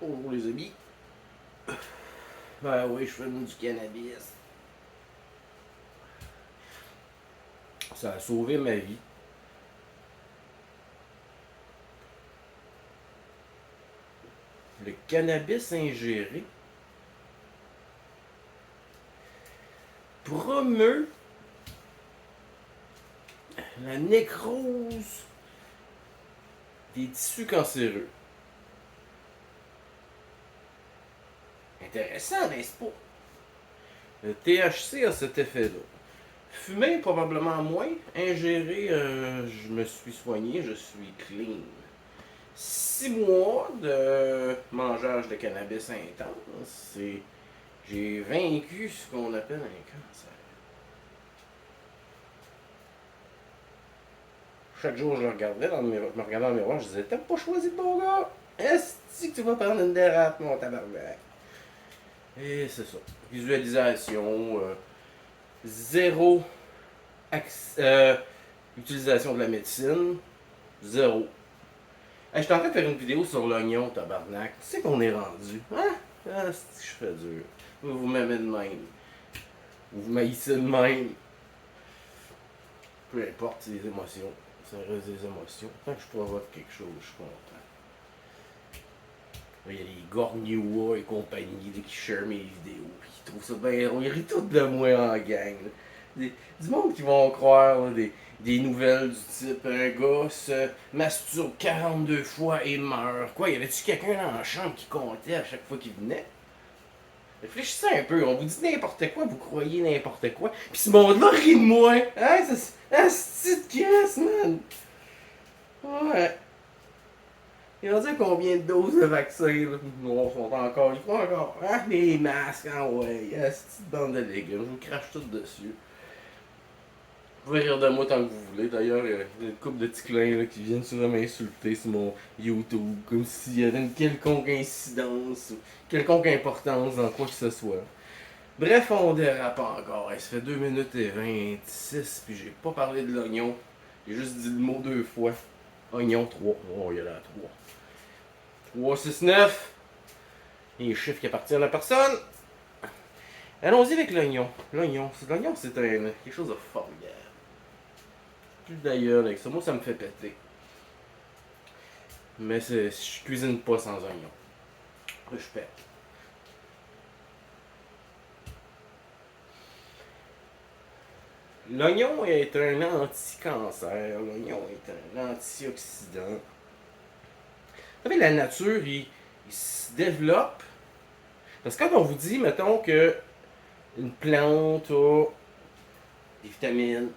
Bonjour les amis. Ben oui, je fume du cannabis. Ça a sauvé ma vie. Le cannabis ingéré promeut la nécrose des tissus cancéreux. Intéressant, n'est-ce pas? Le THC a cet effet-là. Fumer, probablement moins. Ingérer, je me suis soigné, je suis clean. 6 mois de mangeage de cannabis intense, j'ai vaincu ce qu'on appelle un cancer. Chaque jour, je le regardais dans le miroir, je me regardais dans le miroir, je disais, t'as pas choisi le bon gars? Est-ce que tu vas prendre une dérape, mon tabarnak? Et c'est ça. Visualisation, zéro utilisation de la médecine, zéro. Hey, je suis en train de faire une vidéo sur l'oignon, tabarnak. Tu sais qu'on est rendu, hein? Ah, c'est que je fais dur. Vous m'aimez de même. Vous m'haïssez de même. Peu importe, c'est des émotions. Ça reste des émotions. Tant que je provoque quelque chose, je suis content. Il y a les Gorniois et compagnie qui share mes vidéos. Puis qui trouvent ça bien drôle. Ils rient tous de moi en gang. Du monde qui vont croire là, des nouvelles du type un gars se masturbe 42 fois et meurt. Quoi, y avait-tu quelqu'un dans la chambre qui comptait à chaque fois qu'il venait? Réfléchissez un peu, on vous dit n'importe quoi, vous croyez n'importe quoi, pis ce monde-là rit de moi! Hein? C'est de caisse, man! Ouais. Il a dit combien de doses de vaccins, là? Non, sont encore, ils croient encore. Hein? Les masques, hein, ouais. C'est une bande de légumes, je vous crache tout dessus. Vous pouvez rire de moi tant que vous voulez. D'ailleurs, il y a une couple de petits clins là, qui viennent souvent m'insulter sur mon YouTube, comme s'il y avait une quelconque incidence ou quelconque importance dans quoi que ce soit. Bref, on dérape encore. Ça fait 2 minutes et 26, puis j'ai pas parlé de l'oignon. J'ai juste dit le mot 2 fois. Oignon 3. Oh, il y a la 3. 3, 6, 9. Les chiffres qui appartiennent à personne. Allons-y avec l'oignon. L'oignon, c'est quelque chose de formidable. Plus d'ailleurs avec ça. Moi, ça me fait péter. Mais je cuisine pas sans oignon. Je pète. L'oignon est un anti-cancer. L'oignon est un antioxydant. Vous savez, la nature, il se développe. Parce que quand on vous dit, mettons, que une plante a des vitamines,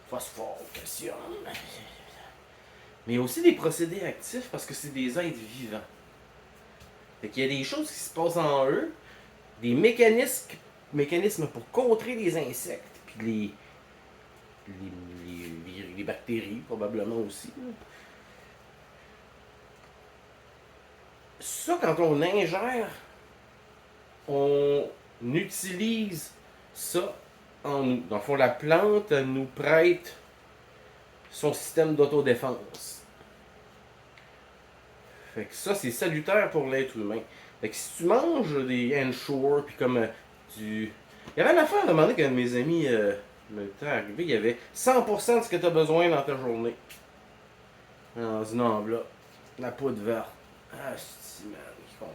phosphore, calcium, mais aussi des procédés actifs parce que c'est des êtres vivants. Fait qu'il y a des choses qui se passent en eux, des mécanismes pour contrer les insectes, puis les bactéries probablement aussi. Ça, quand on ingère, on utilise ça en nous. Dans le fond, la plante nous prête son système d'autodéfense. Fait que ça, c'est salutaire pour l'être humain. Fait que si tu manges des Ensure, puis comme du... Il y avait une affaire à demander qu'un de mes amis m'était arrivé, il y avait 100% de ce que tu as besoin dans ta journée. Dans une enveloppe. La poudre verte. Ah, c'est man, je comprends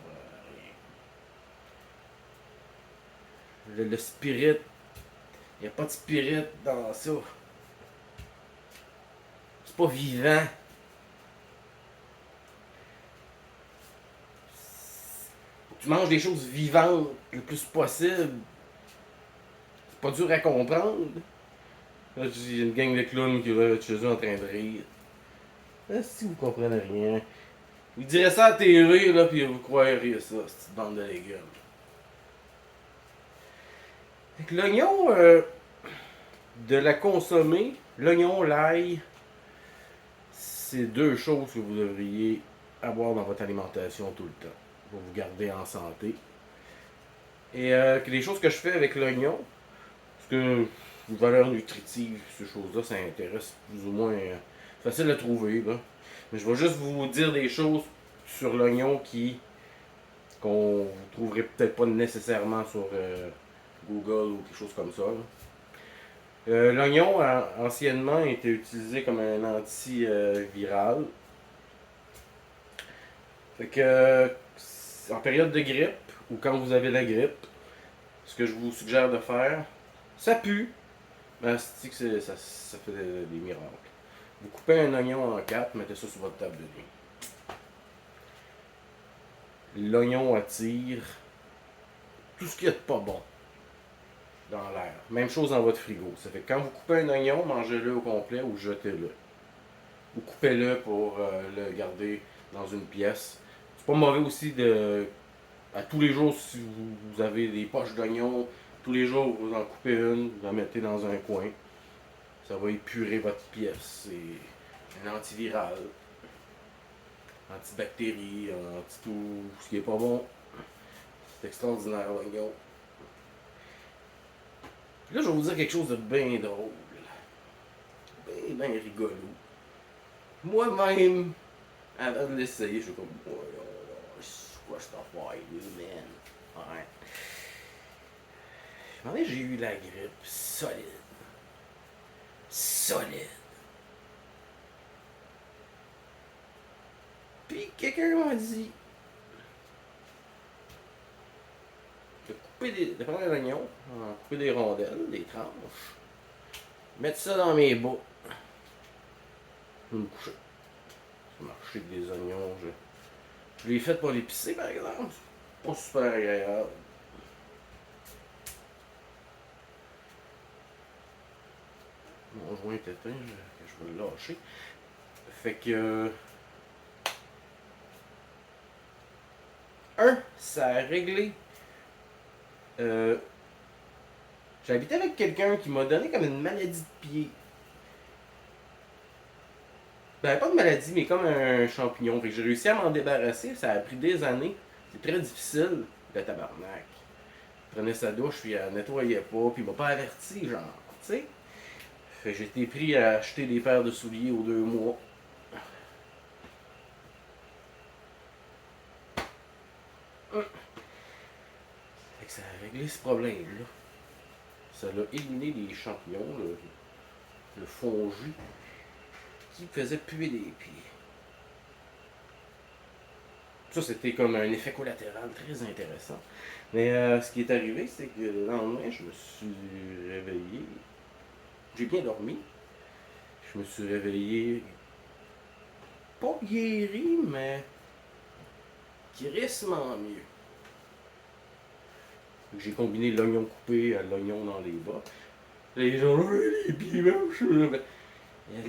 rien. Le spirit. Il n'y a pas de spirit dans ça. C'est pas vivant. Tu manges des choses vivantes le plus possible. C'est pas dur à comprendre. Là, il y a une gang de clowns qui va chez eux en train de rire. Là, si vous comprenez rien. Vous direz ça à la TV, là, puis vous croiriez ça, cette bande de légumes. Fait que l'oignon, de la consommer, l'oignon, l'ail, c'est 2 choses que vous devriez avoir dans votre alimentation tout le temps pour vous garder en santé. Et les choses que je fais avec l'oignon, parce que les valeurs nutritives, ces choses-là, ça intéresse plus ou moins facile à trouver. Là. Mais je vais juste vous dire des choses sur l'oignon qu'on ne trouverait peut-être pas nécessairement sur Google ou quelque chose comme ça. L'oignon, anciennement, était utilisé comme un antiviral. Fait que, en période de grippe, ou quand vous avez la grippe, ce que je vous suggère de faire, ça pue, mais ça fait des miracles. Vous coupez un oignon en quatre, mettez ça sur votre table de nuit. L'oignon attire tout ce qu'il y a de pas bon dans l'air. Même chose dans votre frigo. Ça fait que quand vous coupez un oignon, mangez-le au complet ou jetez-le. Ou coupez-le pour le garder dans une pièce. C'est pas mauvais aussi à tous les jours, si vous avez des poches d'oignons, tous les jours vous en coupez une, vous la mettez dans un coin. Ça va épurer votre pièce. C'est un antiviral, antibactérie, anti-tout ce qui est pas bon. C'est extraordinaire l'oignon. Puis là, je vais vous dire quelque chose de bien drôle. Bien rigolo. Moi-même, avant de l'essayer, je suis comme, oh, c'est quoi cette affaire, man? Ouais. Un moment donné, j'ai eu la grippe solide. Solide. Puis quelqu'un m'a dit de prendre un oignon, couper des rondelles, des tranches, mettre ça dans mes bas, me coucher. J'ai marché avec des oignons, je l'ai fait pour l'épicer par exemple. C'est pas super agréable. Mon joint est éteint, je vais le lâcher. Fait que. Ça a réglé. J'habitais avec quelqu'un qui m'a donné comme une maladie de pied. Ben, pas de maladie, mais comme un champignon. Fait que j'ai réussi à m'en débarrasser. Ça a pris des années. C'est très difficile, le tabarnak. Il prenait sa douche, puis elle nettoyait pas, puis il m'a pas averti, genre, tu sais. Fait que j'ai été pris à acheter des paires de souliers aux 2 mois. Fait que ça a réglé ce problème-là. Ça l'a éliminé les champignons, le fondu, qui faisait puer des pieds. Ça, c'était comme un effet collatéral très intéressant. Mais ce qui est arrivé, c'est que le lendemain, je me suis réveillé. J'ai bien dormi. Je me suis réveillé, pas guéri, mais crissement mieux. J'ai combiné l'oignon coupé à l'oignon dans les bas. Les gens, les pieds moches.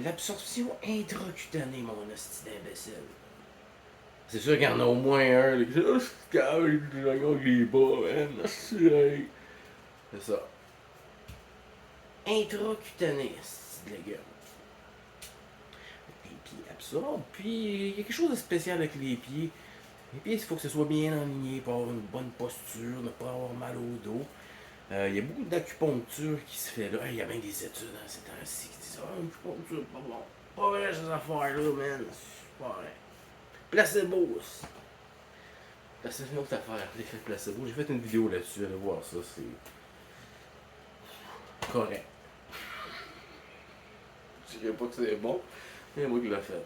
L'absorption intracutanée, mon hostie d'imbécile. C'est sûr qu'il y en a au moins un. Là, je suis calme, j'ai l'oignon avec les bas, man. C'est ça. Intracutané, c'est de légumes. Les pieds absorbent. Puis, il y a quelque chose de spécial avec les pieds. Les pieds, il faut que ce soit bien aligné pour avoir une bonne posture, ne pas avoir mal au dos. Il y a beaucoup d'acupuncture qui se fait là. Il y a même des études dans ces temps-ci qui disent ah, l'acupuncture, pas bon. Pas vrai ces affaires-là, man. C'est pas vrai. Placebo. C'est une autre affaire, l'effet placebo. J'ai fait une vidéo là-dessus, allez voir ça, c'est correct. Je dirais pas que c'est bon, mais moi qui l'ai fait.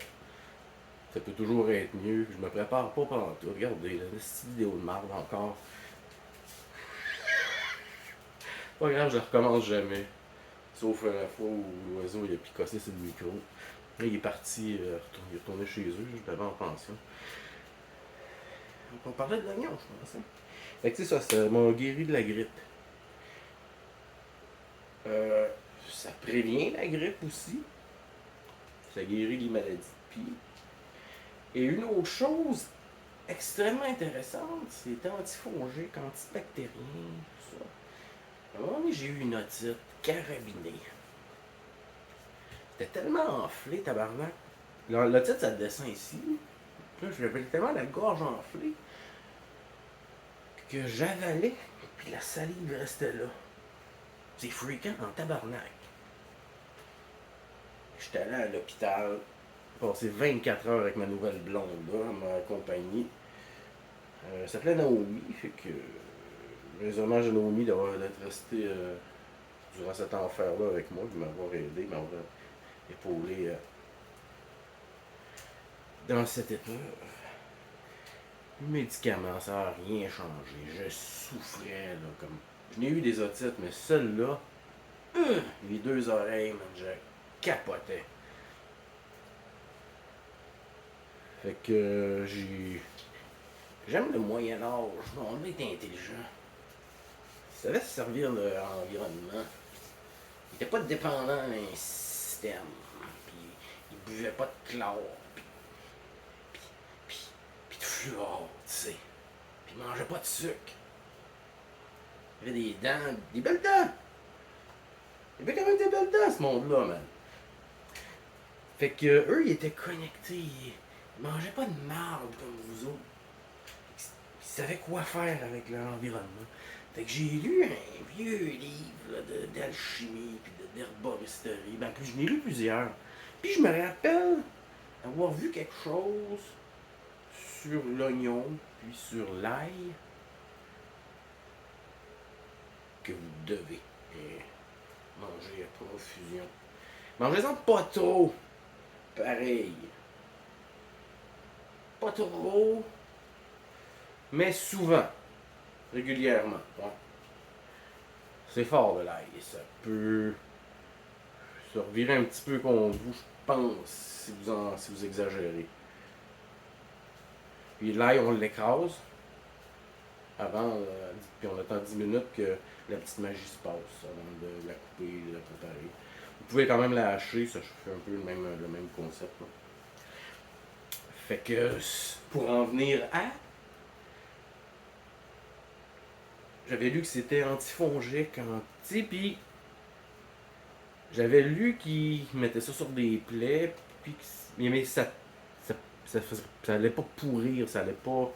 Ça peut toujours être mieux. Je me prépare pas pendant tout. Regardez, là, cette vidéo de marde encore. Pas grave, je recommence jamais. Sauf la fois où l'oiseau il a picossé sur le micro. Là, il est parti, il est retourné chez eux, je l'avais en pension. On parlait de l'oignon, je pense. Hein? Fait que tu sais, ça m'a guéri de la grippe. Ça prévient la grippe aussi. Ça guérit les maladies de pied. Et une autre chose extrêmement intéressante, c'est antifongique, antibactérien, tout ça. À un moment donné, j'ai eu une otite carabinée. C'était tellement enflé, tabarnak. L'otite, ça descend ici. Là, j'avais tellement la gorge enflée que j'avalais, puis la salive restait là. C'est fréquent en tabarnak. J'étais allé à l'hôpital. passé 24 heures avec ma nouvelle blonde, là, ma compagnie. Elle s'appelait Naomi, fait que les hommages à Naomi d'être restée durant cet enfer-là avec moi, de m'avoir aidé, m'avoir épaulé dans cette épreuve. Le médicament, ça n'a rien changé. Je souffrais, là, comme. Je n'ai eu des otites, mais celle-là, les deux oreilles, man, je capotais. Fait que J'aime le Moyen-Âge, on est intelligent. Il savait se servir de l'environnement. Il n'était pas dépendant d'un système. Puis il buvait pas de chlore. Puis de fluor, tu sais. Puis il mangeait pas de sucre. Il avait des dents, des belles dents. Il avait quand même des belles dents, ce monde-là, man. Fait que eux, ils étaient connectés. Ils mangeaient pas de marde comme vous autres. Ils savaient quoi faire avec leur environnement. Fait que j'ai lu un vieux livre d'alchimie puis d'herboristerie. Ben, puis je n'ai lu plusieurs. Puis je me rappelle avoir vu quelque chose sur l'oignon puis sur l'ail que vous devez manger à profusion. Mangez-en pas trop. Pareil. Pas trop, mais souvent. Régulièrement. Ouais. C'est fort de l'ail. Ça peut se revirer un petit peu contre vous, je pense, si vous exagérez. Puis l'ail, on l'écrase avant, puis on attend 10 minutes que la petite magie se passe avant de la couper et de la préparer. Vous pouvez quand même la hacher, ça fait un peu le même concept. Là. Fait que pour en venir à. J'avais lu que c'était antifongique, puis j'avais lu qu'ils mettaient ça sur des plaies, puis mais ça allait pas pourrir, ça allait pas.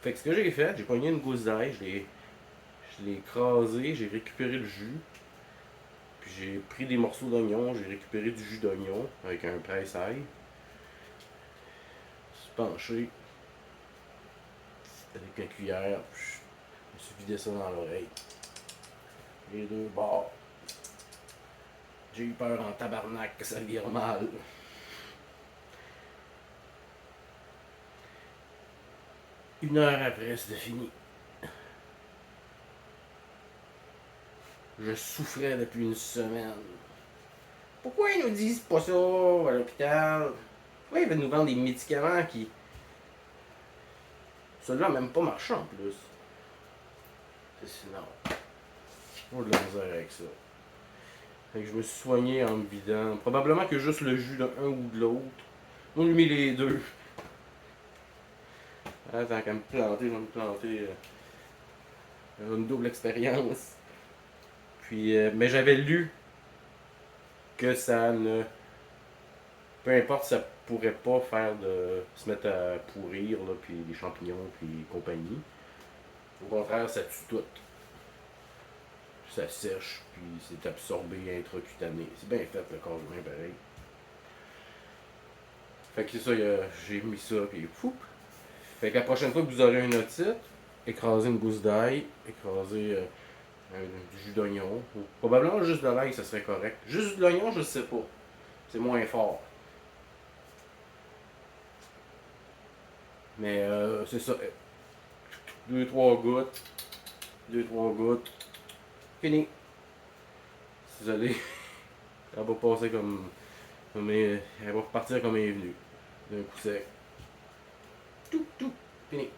Fait que ce que j'ai fait, j'ai pogné une gousse d'ail, je l'ai écrasé, j'ai récupéré le jus, puis j'ai pris des morceaux d'oignon, j'ai récupéré du jus d'oignon avec un presse-ail. Je suis penché avec une cuillère, je me suis vidé ça dans l'oreille. Les deux bords. J'ai eu peur en tabarnak que ça vire mal. Une heure après, c'était fini. Je souffrais depuis une semaine. Pourquoi ils nous disent pas ça à l'hôpital? Pourquoi ils veulent nous vendre des médicaments qui. Ceux-là même pas marché en plus. Sinon. J'ai pas de la misère avec ça. Fait que je me suis soigné en me vidant. Probablement que juste le jus d'un ou de l'autre. On lui mis les deux. Ah, tant qu'à me planter, je vais me planter. Une double expérience. Puis, mais j'avais lu que ça ne. Peu importe, ça pourrait pas faire de se mettre à pourrir, là, puis les champignons, puis compagnie. Au contraire, ça tue tout. Ça sèche, puis c'est absorbé intracutané. C'est bien fait, le corps humain, pareil. Fait que c'est ça, j'ai mis ça, puis fou. Fait que la prochaine fois que vous aurez une otite, écrasez une gousse d'ail, écrasez du jus d'oignon. Ou probablement juste de l'ail, ça serait correct. Juste de l'oignon, je sais pas. C'est moins fort. Mais c'est ça. 2-3 gouttes. 2-3 gouttes. Fini. Désolé. Elle va passer elle va repartir comme elle est venue. D'un coup sec. Tout. Fini.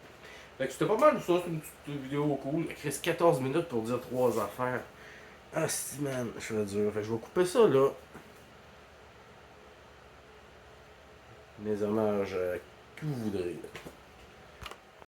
Fait que c'était pas mal ça, c'est une petite vidéo cool. Il reste 14 minutes pour dire 3 affaires. Ah si man, je suis dur. Fait que je vais couper ça là. Mes hommages que vous voudrez.